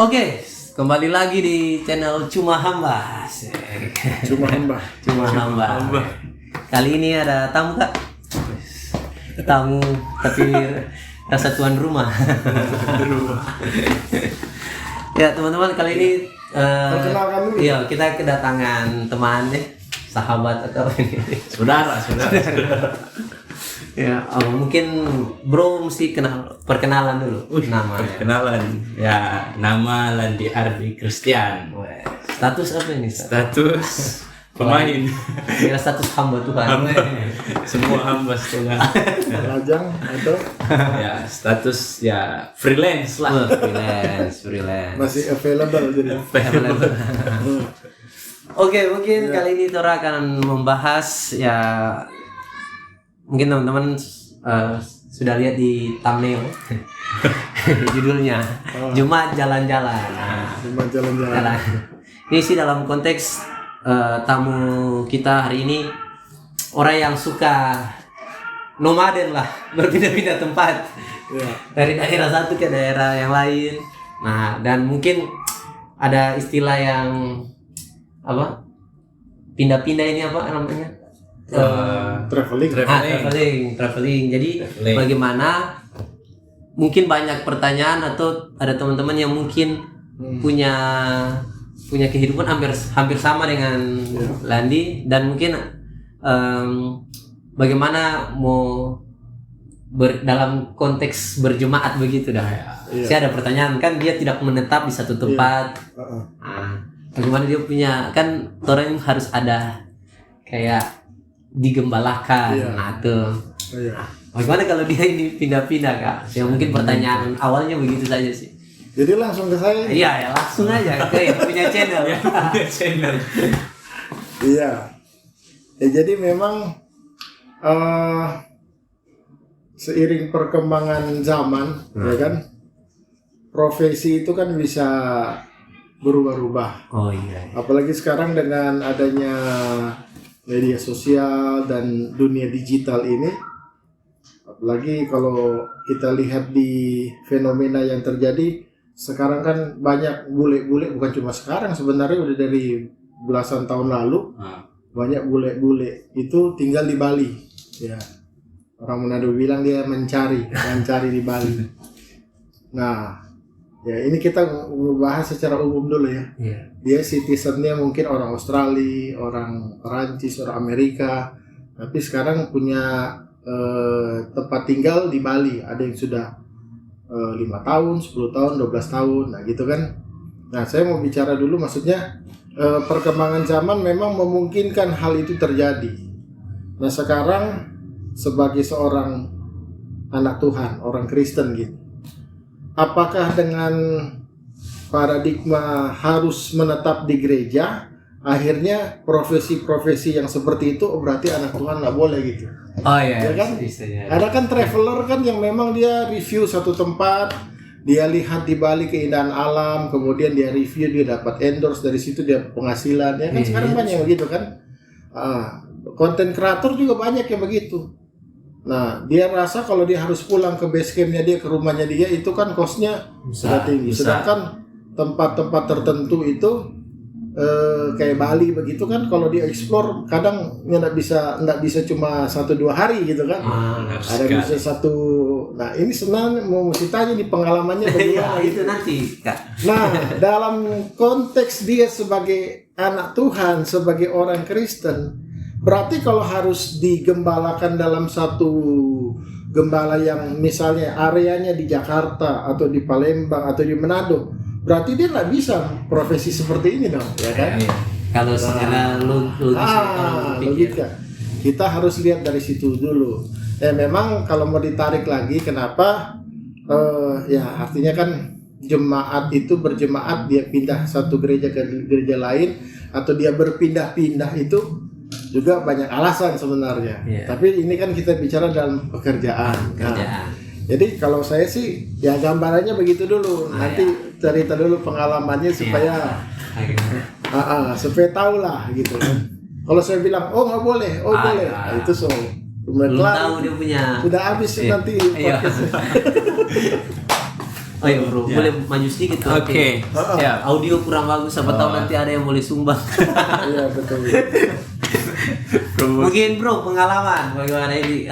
Oke, kembali lagi di channel Cuma Hamba. Cuma hamba. Cuma Hamba. Kali ini ada tamu, Kak. Tamu tapi rasa tuan rumah. Ya, teman-teman, kali ini Perkenalkan dulu. iya, kita kedatangan teman sahabat atau ini. Saudara. Ya, mungkin Bro mesti perkenalan dulu. Nama. Perkenalan. Ya, nama Landi Ardi Christian. Status apa ini? Status pemain. Kira status hamba Tuhan. Semua hamba Tuhan. Lajang atau Ya, status ya freelance lah. freelance. masih available jadi. Oke, mungkin kali ini Tora akan membahas ya, mungkin teman-teman sudah lihat di thumbnail judulnya Jumat Jalan-Jalan. Cuma jalan-jalan. Jalan. Ini sih dalam konteks tamu kita hari ini orang yang suka nomaden lah, berpindah-pindah tempat Ya. dari daerah satu ke daerah yang lain. Nah, dan mungkin ada istilah yang apa? Pindah-pindah ini apa namanya? Traveling. Traveling. Jadi Traveling. bagaimana? Mungkin banyak pertanyaan atau ada teman-teman yang mungkin punya kehidupan hampir sama dengan Landi, dan mungkin bagaimana mau dalam konteks berjemaat begitu dah. Iya. Saya ada pertanyaan, kan dia tidak menetap di satu tempat. Heeh. Nah, bagaimana dia punya, kan orang harus ada kayak digembalakan. Iya. Nah, tuh. Iya. Bagaimana kalau dia ini pindah-pindah, Kak? Ya mungkin pertanyaan awalnya begitu saja sih. Jadi langsung ke saya. Iya, ya langsung aja ke yang punya channel. Channel. Iya. Ya jadi memang seiring perkembangan zaman, ya kan, profesi itu kan bisa berubah-ubah. Oh iya. Apalagi sekarang dengan adanya media sosial dan dunia digital ini, apalagi kalau kita lihat di fenomena yang terjadi sekarang, kan banyak bule-bule, bukan cuma sekarang sebenarnya, udah dari belasan tahun lalu banyak bule-bule itu tinggal di Bali. Ya, orang Manado bilang dia mencari di Bali. Nah, ya ini kita membahas secara umum dulu ya. Iya. Dia citizennya mungkin orang Australia, orang Perancis, orang Amerika, tapi sekarang punya tempat tinggal di Bali. Ada yang sudah 5 tahun, 10 tahun, 12 tahun, nah gitu kan. Nah, saya mau bicara dulu, maksudnya perkembangan zaman memang memungkinkan hal itu terjadi. Nah, sekarang sebagai seorang anak Tuhan, orang Kristen gitu, apakah dengan paradigma harus menetap di gereja, akhirnya profesi-profesi yang seperti itu berarti anak Tuhan nggak boleh gitu? Oh iya. Ya kan? Istilahnya. Ada kan traveler kan yang memang dia review satu tempat, dia lihat di Bali keindahan alam, kemudian dia review, dia dapat endorse, dari situ dia penghasilan, ya kan. Sekarang banyak yang begitu kan. Konten kreator juga banyak yang begitu. Nah, dia rasa kalau dia harus pulang ke base campnya dia, ke rumahnya dia, itu kan costnya sudah tinggi. Sedangkan tempat-tempat tertentu itu kayak Bali begitu kan, kalau dia explore kadang nggak bisa cuma 1-2 hari gitu kan. Ada bisa satu. Nah, ini sebenarnya mau mesti tanya di pengalamannya bagaimana Iya, gitu. itu nanti, Kak. Nah, dalam konteks dia sebagai anak Tuhan, sebagai orang Kristen, berarti kalau harus digembalakan dalam satu gembala yang misalnya areanya di Jakarta atau di Palembang atau di Manado, berarti dia nggak bisa profesi seperti ini dong, ya kan? Iya. Kalau secara logis, Logika. Kita harus lihat dari situ dulu. Memang kalau mau ditarik lagi, kenapa? Ya artinya kan jemaat itu berjemaat, dia pindah satu gereja ke gereja lain, atau dia berpindah-pindah, itu juga banyak alasan sebenarnya. Iya. Tapi ini kan kita bicara dalam pekerjaan. kerjaan. Jadi kalau saya sih ya gambarannya begitu dulu. Nanti cerita dulu pengalamannya supaya supaya tahu lah gitu. Kalau saya bilang oh nggak boleh, boleh, nah, itu so Belum tahu dia punya. sudah habis nanti Iya. podcast. Oh iya bro, boleh maju sedikit tuh. Oke. Ya. Audio kurang bagus, siapa tahu nanti ada yang boleh sumbang. Iya betul. Mungkin bro pengalaman bagaimana ini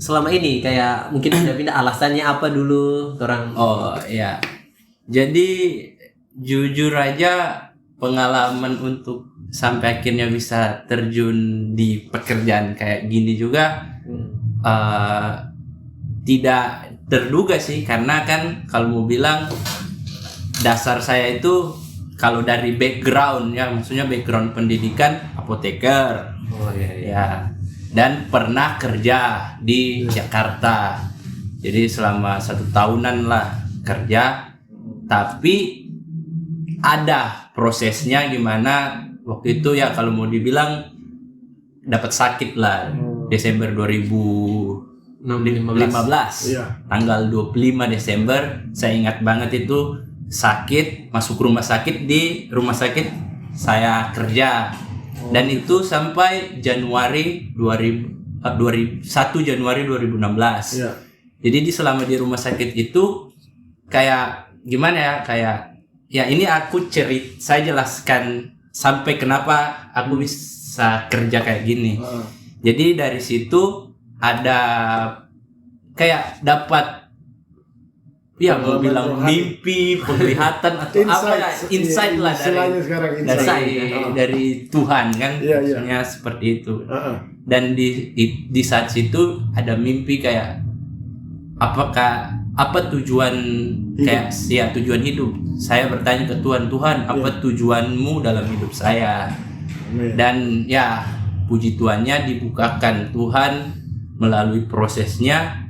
selama ini kayak mungkin pindah-pindah alasannya apa dulu orang. Oh ya. Jadi jujur aja pengalaman untuk sampai akhirnya bisa terjun di pekerjaan kayak gini juga tidak terduga sih, karena kan kalau mau bilang dasar saya itu kalau dari background ya, maksudnya background pendidikan apoteker. Oh iya. Ya, dan pernah kerja di Jakarta. Jadi selama 1 tahunan lah kerja, tapi ada prosesnya gimana waktu itu ya, kalau mau dibilang dapat sakit lah. Desember 2015. Iya. Tanggal 25 Desember saya ingat banget itu, sakit, masuk rumah sakit, di rumah sakit saya kerja. Dan itu sampai Januari 1 Januari 2016. Iya. Jadi selama di rumah sakit itu kayak gimana ya, kayak ya ini aku saya jelaskan sampai kenapa aku bisa kerja kayak gini. Jadi dari situ ada kayak dapat ya mau bilang mimpi, penglihatan atau apa ya, insight lah dari Tuhan kan, maksudnya seperti itu. Dan di saat situ ada mimpi kayak apa tujuan kayak ya tujuan hidup. Saya bertanya ke Tuhan, apa tujuanmu dalam hidup saya? Dan ya puji Tuhannya dibukakan Tuhan melalui prosesnya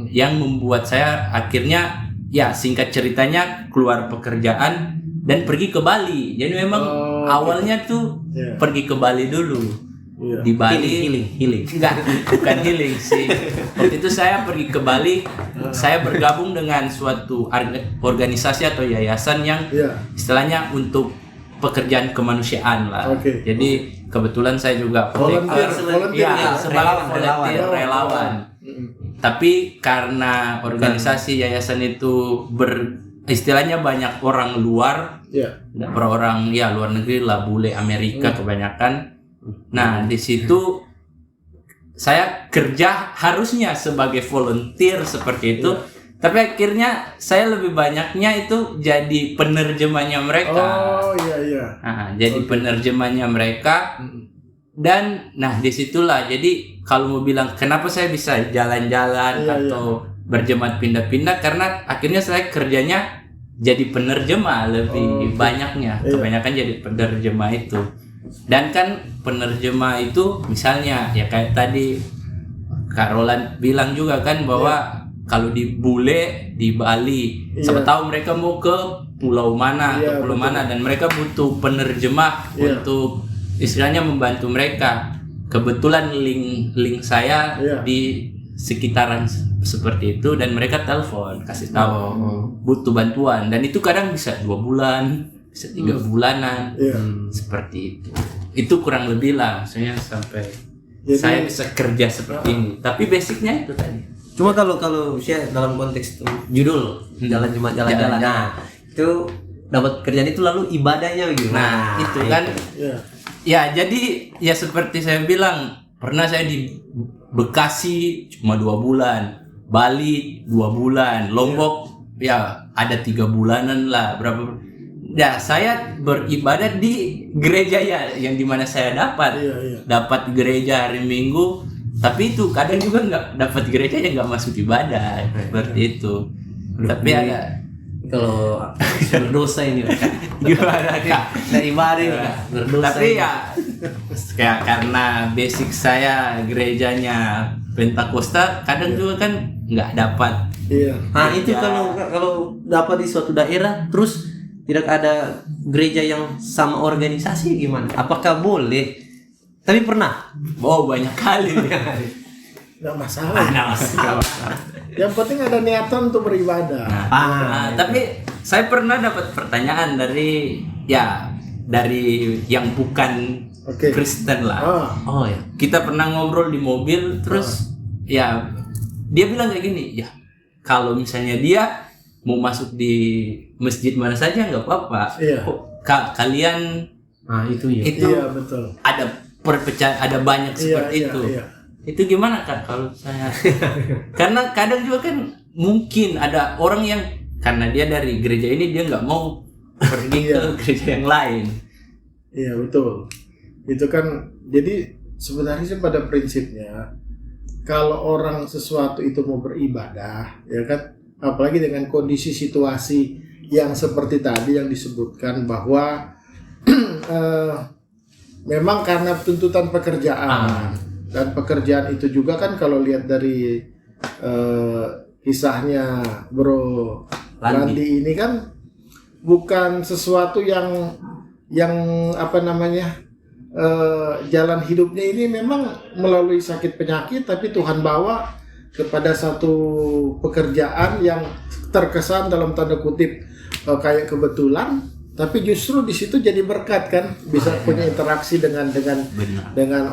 yang membuat saya akhirnya ya singkat ceritanya keluar pekerjaan dan pergi ke Bali. Jadi memang awalnya tuh pergi ke Bali dulu. Di Bali healing. Enggak, bukan healing sih. Waktu itu saya pergi ke Bali, saya bergabung dengan suatu organisasi atau yayasan yang istilahnya untuk pekerjaan kemanusiaan lah. Jadi kebetulan saya juga relawan. Tapi karena organisasi yayasan itu istilahnya banyak orang luar, orang luar negeri lah, bule Amerika kebanyakan. Nah di situ saya kerja harusnya sebagai volunteer seperti itu. Tapi akhirnya saya lebih banyaknya itu jadi penerjemahnya mereka. Jadi penerjemahnya mereka. Dan nah disitulah, jadi kalau mau bilang kenapa saya bisa jalan-jalan atau berjemaat pindah-pindah, karena akhirnya saya kerjanya jadi penerjemah lebih banyaknya. Kebanyakan jadi penerjemah itu. Dan kan penerjemah itu misalnya ya kayak tadi Kak Roland bilang juga kan bahwa kalau di bule di Bali, siapa tahu mereka mau ke pulau mana atau pulau mana, dan mereka butuh penerjemah untuk istilahnya membantu mereka. Kebetulan link saya di sekitaran seperti itu, dan mereka telepon kasih tahu butuh bantuan, dan itu kadang bisa 2 bulan, bisa 3 bulanan, seperti itu. Itu kurang lebih lah, maksudnya sampai saya bisa kerja seperti ini. Tapi basicnya itu tadi. Cuma kalau saya dalam konteks judul jalan-jalan, nah itu dapat kerjaan itu lalu ibadahnya begitu. Nah itu kan, ya jadi ya seperti saya bilang, pernah saya di Bekasi cuma 2 bulan, Bali 2 bulan, Lombok ya ada 3 bulanan lah, berapa. Ya saya beribadah di gereja ya, yang dimana saya dapat gereja hari Minggu. Tapi itu kadang juga nggak dapat gereja, yang nggak masuk ibadah seperti itu. Tapi ada kalau berdosa ini gimana Kak? Dari ibadah berdosa. Tapi ya kayak karena basic saya gerejanya Pentakosta, kadang juga kan nggak dapat. Nah itu kalau dapat di suatu daerah terus tidak ada gereja yang sama organisasi, gimana? Apakah boleh? Tapi pernah. Oh banyak kali. Nggak masalah. Yang penting ada niatan untuk beribadah. Tapi saya pernah dapat pertanyaan dari yang bukan Kristen lah. Oh ya. Kita pernah ngobrol di mobil, terus ya dia bilang kayak gini, ya kalau misalnya dia mau masuk di masjid mana saja nggak apa-apa. Iya. Kok kalian itu ya. itu Iya, betul. ada perpecahan, ada banyak seperti Iya, itu. iya. Itu gimana Kak kalau saya? Karena kadang juga kan mungkin ada orang yang karena dia dari gereja ini dia nggak mau pergi ke gereja yang lain. Iya, betul. Itu kan jadi sebenarnya sih pada prinsipnya kalau orang sesuatu itu mau beribadah, ya kan, apalagi dengan kondisi situasi yang seperti tadi yang disebutkan bahwa memang karena tuntutan pekerjaan dan pekerjaan itu juga kan kalau lihat dari kisahnya Bro Landi ini kan bukan sesuatu yang apa namanya jalan hidupnya ini memang melalui sakit penyakit, tapi Tuhan bawa kepada satu pekerjaan yang terkesan dalam tanda kutip kayak kebetulan, tapi justru di situ jadi berkat kan, bisa punya interaksi dengan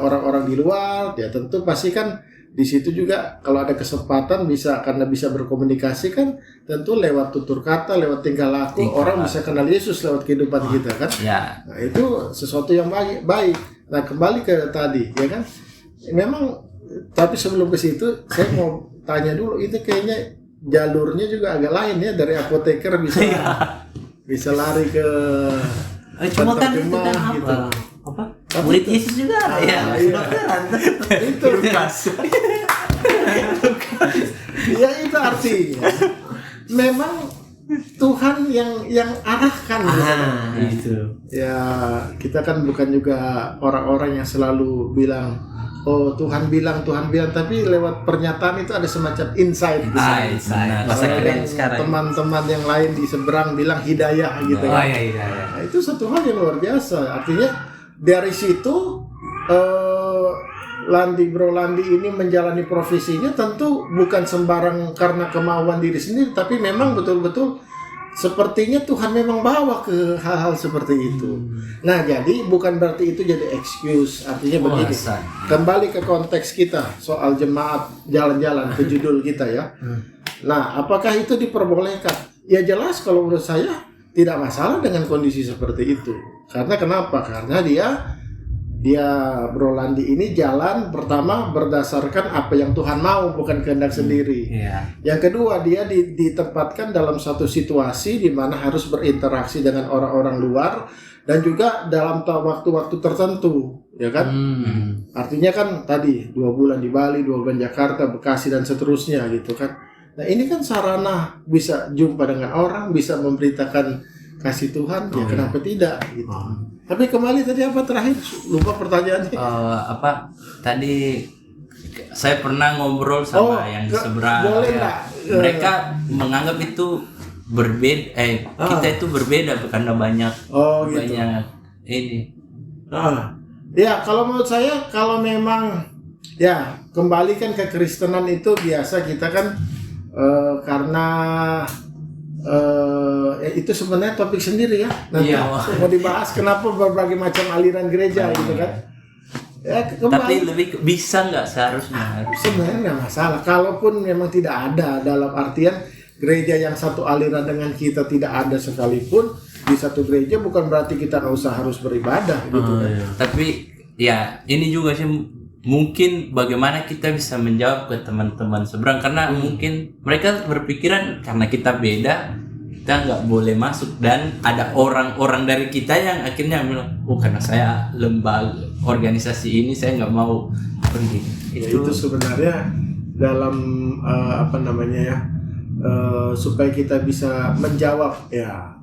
orang-orang di luar. Ya tentu pasti kan di situ juga kalau ada kesempatan bisa, karena bisa berkomunikasi kan, tentu lewat tutur kata, lewat tingkah laku orang bisa kenal Yesus lewat kehidupan kita kan. Ya. Nah itu sesuatu yang baik. Nah kembali ke tadi ya kan, memang tapi sebelum ke situ saya mau tanya dulu, itu kayaknya jalurnya juga agak lain ya, dari apoteker bisa lari ke Cuma kan itu kan gitu. apa? Murid Yesus juga ada ya. Itu ya itu artinya memang Tuhan yang arahkan Itu. Ya kita kan bukan juga orang-orang yang selalu bilang oh Tuhan bilang, tapi lewat pernyataan itu ada semacam insight. Masa keren sekarang. Teman-teman yang lain di seberang bilang hidayah gitu kan. Nah, itu satu hal yang luar biasa. Artinya dari situ Bro Landi ini menjalani profesinya tentu bukan sembarang karena kemauan diri sendiri, tapi memang betul-betul sepertinya Tuhan memang bawa ke hal-hal seperti itu. Nah, jadi bukan berarti itu jadi excuse. Artinya begini. Kembali ke konteks kita soal jemaat jalan-jalan ke judul kita ya. Nah, apakah itu diperbolehkan? Ya jelas kalau menurut saya tidak masalah dengan kondisi seperti itu. Karena kenapa? Karena dia Bro Landi ini jalan pertama berdasarkan apa yang Tuhan mau, bukan kehendak sendiri. Yang kedua, dia ditempatkan dalam satu situasi di mana harus berinteraksi dengan orang-orang luar dan juga dalam waktu-waktu tertentu, ya kan? Artinya kan tadi 2 bulan di Bali, 2 bulan Jakarta, Bekasi dan seterusnya gitu kan. Nah, ini kan sarana bisa jumpa dengan orang, bisa memberitakan kasih Tuhan, ya kenapa tidak gitu. Tapi kembali tadi apa terakhir? Lupa pertanyaannya. Tadi saya pernah ngobrol sama yang di seberang. Mereka menganggap itu berbeda. Kita itu berbeda karena banyak banyak ini. Ya kalau menurut saya, kalau memang ya kembalikan ke Kristenan itu biasa kita kan karena itu sebenarnya topik sendiri ya. Nanti mau dibahas kenapa berbagai macam aliran gereja gitu kan. Ya, tapi lebih bisa nggak seharusnya? Sebenarnya nggak masalah. Kalaupun memang tidak ada, dalam artian gereja yang satu aliran dengan kita tidak ada sekalipun di satu gereja, bukan berarti kita nggak usah harus beribadah gitu kan. Tapi ya ini juga sih mungkin bagaimana kita bisa menjawab ke teman-teman seberang, karena mungkin mereka berpikiran karena kita beda kita nggak boleh masuk, dan ada orang-orang dari kita yang akhirnya bilang karena saya lembaga organisasi ini saya nggak mau pergi. Itu sebenarnya dalam supaya kita bisa menjawab ya,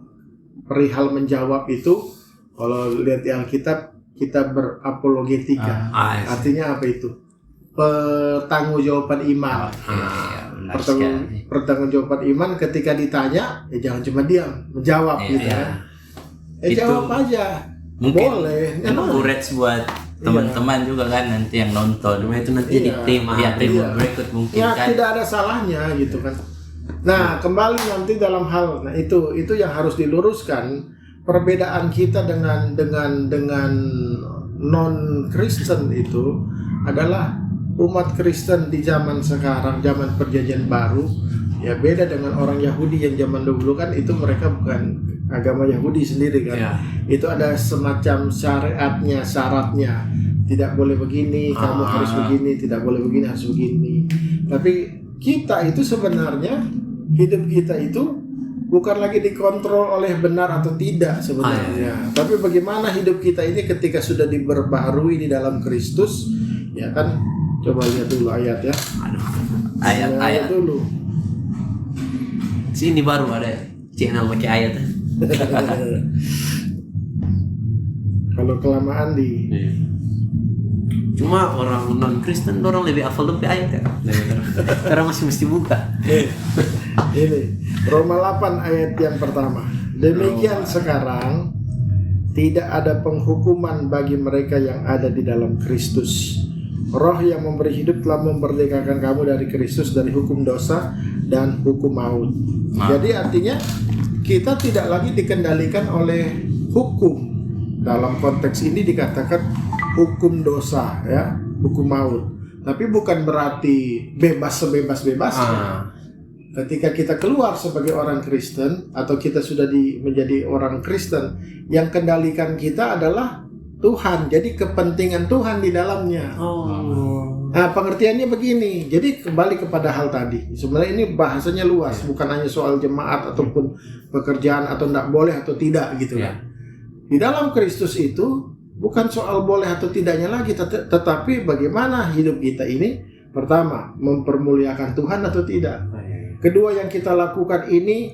perihal menjawab itu kalau lihat di Alkitab kita berapologetika. Artinya apa itu? Pertanggungjawaban iman. Pertanggungjawaban iman ketika ditanya, ya jangan cuma diam, menjawab gitu kan. Jawab aja. Mungkin boleh. Encourage buat teman-teman juga kan nanti yang nonton. Itu nanti di tema berikut mungkin ya, kan. tidak ada salahnya gitu kan. Nah, kembali nanti dalam hal itu yang harus diluruskan. Perbedaan kita dengan non Kristen itu adalah umat Kristen di zaman sekarang, zaman perjanjian baru, Ya beda dengan orang Yahudi yang zaman dahulu kan itu mereka bukan agama Yahudi sendiri kan. Ya. Itu ada semacam syariatnya, syaratnya. Tidak boleh begini, kamu harus begini, tidak boleh begini, harus begini. Tapi kita itu sebenarnya hidup kita itu bukan lagi dikontrol oleh benar atau tidak sebenarnya. Tapi bagaimana hidup kita ini ketika sudah diperbaharui di dalam Kristus, ya kan? Coba lihat dulu ayat ya. Ayat-ayat dulu. Sini baru ada channel pakai ayat. Kalau kelamaan di Cuma orang non Kristen orang lebih hafal lebih ayat ya. Karena masih mesti buka. Ini Roma 8 ayat yang pertama. Demikian sekarang tidak ada penghukuman bagi mereka yang ada di dalam Kristus. Roh yang memberi hidup telah memerdekakan kamu dari Kristus, dari hukum dosa dan hukum maut. Jadi artinya kita tidak lagi dikendalikan oleh hukum. Dalam konteks ini dikatakan hukum dosa, ya, hukum maut. Tapi bukan berarti bebas sebebas-bebasnya. Ketika kita keluar sebagai orang Kristen atau kita sudah menjadi orang Kristen, yang kendalikan kita adalah Tuhan. Jadi kepentingan Tuhan di dalamnya. Nah, pengertiannya begini. Jadi kembali kepada hal tadi. Sebenarnya ini bahasanya luas, bukan hanya soal jemaat ataupun pekerjaan atau tidak boleh atau tidak gitu kan. Di dalam Kristus itu bukan soal boleh atau tidaknya lagi, tetapi bagaimana hidup kita ini pertama mempermuliakan Tuhan atau tidak. Kedua, yang kita lakukan ini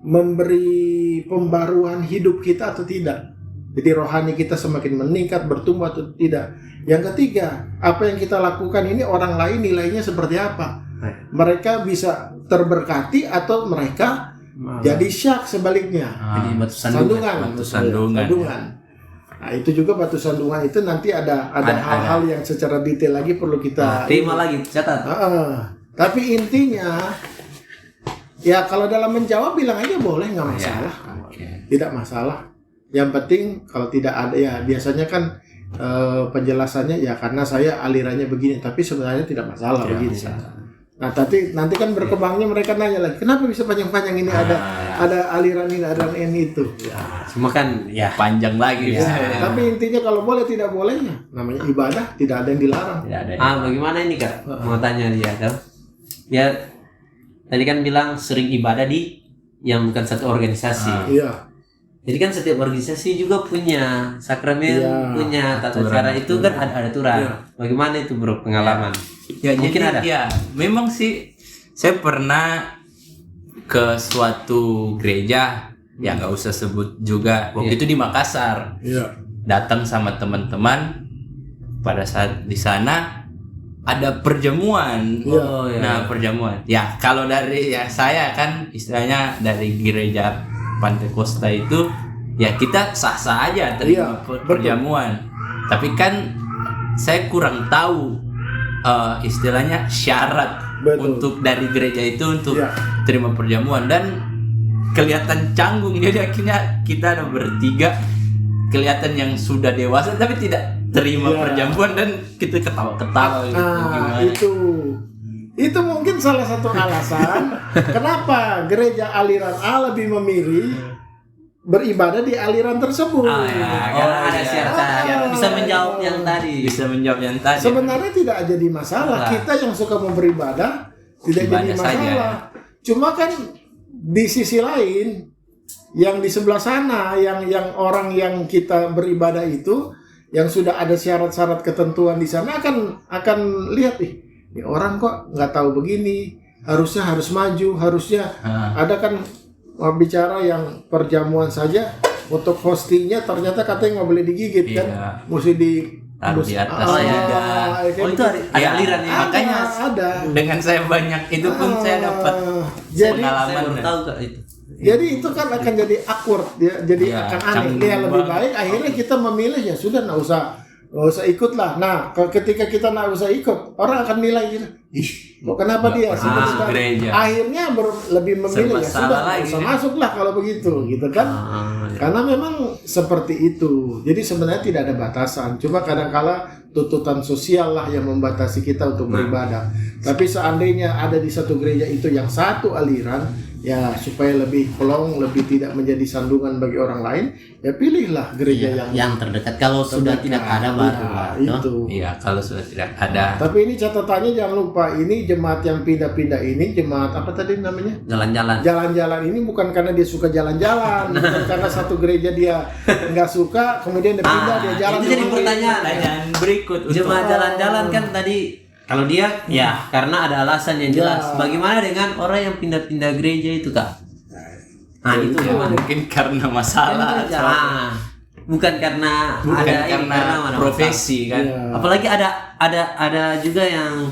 memberi pembaruan hidup kita atau tidak. Jadi rohani kita semakin meningkat, bertumbuh atau tidak. Yang ketiga, apa yang kita lakukan ini orang lain nilainya seperti apa. Mereka bisa terberkati atau mereka jadi syak sebaliknya. Jadi batu sandungan. Nah, itu juga batu sandungan itu nanti ada hal-hal yang secara detail lagi perlu kita terima lagi, catat. Tapi intinya ya kalau dalam menjawab bilang aja boleh, nggak masalah. Tidak masalah. Yang penting kalau tidak ada ya biasanya kan penjelasannya ya karena saya alirannya begini, tapi sebenarnya tidak masalah begini. Nah, tapi nanti kan berkembangnya mereka nanya lagi, kenapa bisa panjang-panjang ini ada aliran ini, ada ini itu. Cuma kan ya panjang lagi. Tapi intinya kalau boleh tidak boleh ya namanya ibadah, tidak ada yang dilarang. Bagaimana ini Kak? Mau tanya dia kan? Ya tadi kan bilang sering ibadah di yang bukan satu organisasi. Iya. Jadi kan setiap organisasi juga punya sakramen, punya tata cara itu kan ada aturan. Bagaimana itu bro pengalaman? Ya, mungkin jadi, ada. Ya, memang sih saya pernah ke suatu gereja, ya nggak usah sebut juga. Waktu itu di Makassar. Datang sama teman-teman. Pada saat di sana ada perjamuan. Nah, perjamuan. Ya, kalau dari saya kan istilahnya dari gereja Pantai Kosta itu ya kita sah-sah aja terima perjamuan. Tapi kan saya kurang tahu istilahnya syarat untuk dari gereja itu untuk terima perjamuan, dan kelihatan canggung. Jadi akhirnya kita ada bertiga kelihatan yang sudah dewasa tapi tidak terima perjamuan, dan kita ketawa-ketawa gitu. Itu mungkin salah satu alasan kenapa gereja aliran A lebih memilih beribadah di aliran tersebut. Ada syarat. Bisa menjawab yang tadi. Sebenarnya tidak jadi masalah. Kita yang suka beribadah tidak jadi masalah. Cuma kan di sisi lain yang di sebelah sana yang orang yang kita beribadah itu yang sudah ada syarat-syarat ketentuan di sana akan lihat ini orang kok nggak tahu begini, harusnya harus maju, harusnya ada kan bicara yang perjamuan saja untuk hostingnya ternyata katanya nggak boleh digigit kan, mesti di atas itu ada aliran ya. Makanya ada. Dengan saya banyak itu pun saya dapat pengalaman. Saya baru tahu Kak itu. Jadi itu kan akan jadi awkward ya, jadi akan aneh. Dia lebih baik akhirnya kita memilih ya sudah nggak usah nggak usah ikut lah. Nah, ketika kita nggak usah ikut, orang akan nilai gitu. Ih, kok kenapa dia sih? gereja. Akhirnya lebih memilih ya sudah, nggak usah masuk lah kalau begitu, gitu kan? Karena memang seperti itu. Jadi sebenarnya tidak ada batasan. Cuma kadang-kala tuntutan sosial lah yang membatasi kita untuk beribadah. Tapi seandainya ada di satu gereja itu yang satu aliran, ya supaya lebih plong, lebih tidak menjadi sandungan bagi orang lain, ya pilihlah gereja yang terdekat. Kalau sudah tidak ada baru itu. Iya, kalau sudah tidak ada. Tapi ini catatannya jangan lupa, ini jemaat yang pindah-pindah ini, jemaat apa tadi namanya? Jalan-jalan. Jalan-jalan ini bukan karena dia suka jalan-jalan, bukan karena satu gereja dia nggak suka, kemudian dia pindah, dia jalan. Itu jadi pertanyaan berikut. Jemaat jalan-jalan kan tadi. Kalau dia ya karena ada alasan yang jelas. Bagaimana dengan orang yang pindah-pindah gereja itu, Kak? Nah, itu gimana? Mungkin karena masalah. Bukan karena karena profesi kan. Ya. Apalagi ada juga yang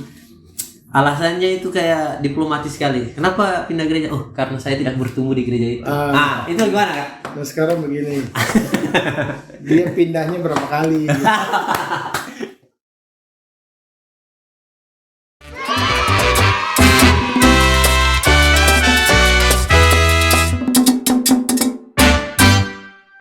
alasannya itu kayak diplomatis sekali. Kenapa pindah gereja? Oh, karena saya tidak bertumbuh di gereja itu. Itu gimana, Kak? Nah sekarang begini, dia pindahnya berapa kali?